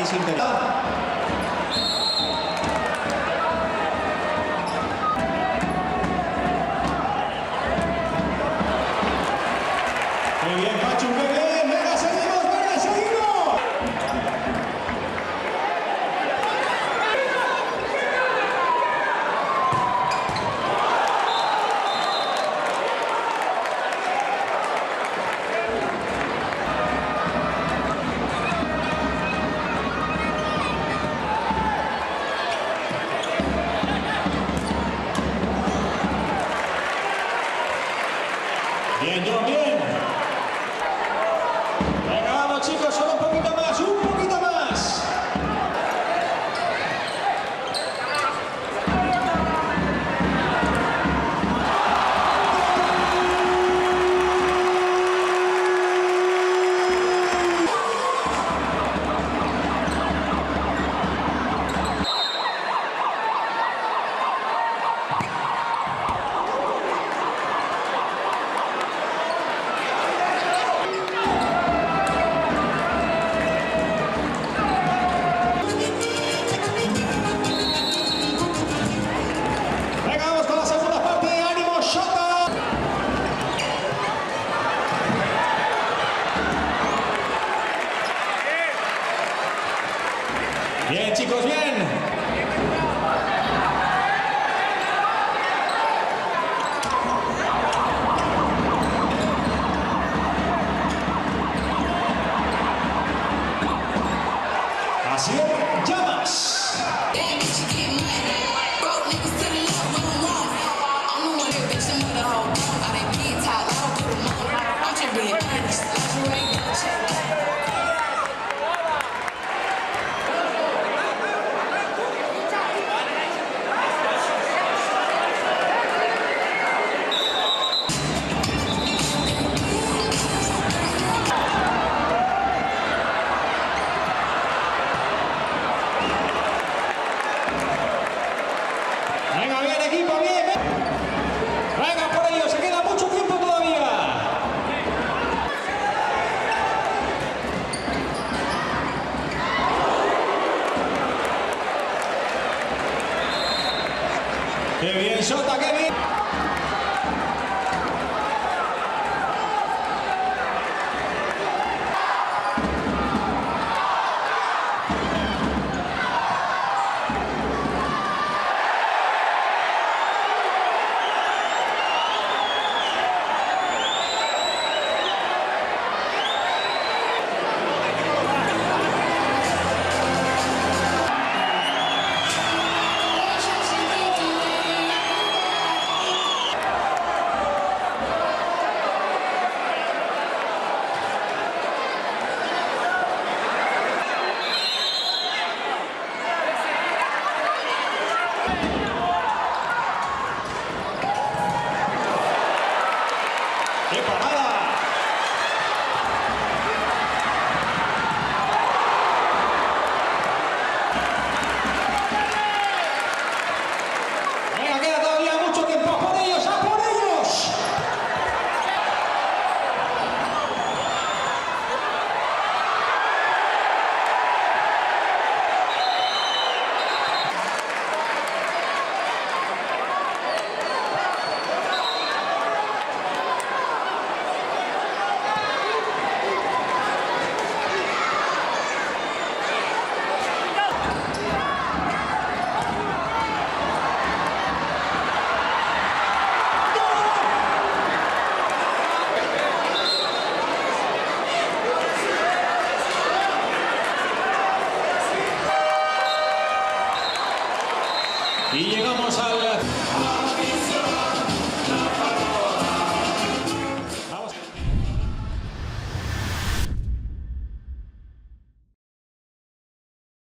país interior. Muy bien, Pachu, muy bien. Venga, seguimos, venga, seguimos. Bien, John, bien. Venga, vamos, chicos, solo un poquito más, un poquito más. Venga, vamos con la segunda parte. ¡Ánimo, Shota! Bien, chicos, bien. Así es, llamas. Venga, bien, equipo, bien, bien. Venga por ello, se queda mucho tiempo todavía. Qué bien, Shota, qué bien. ¡Qué parada!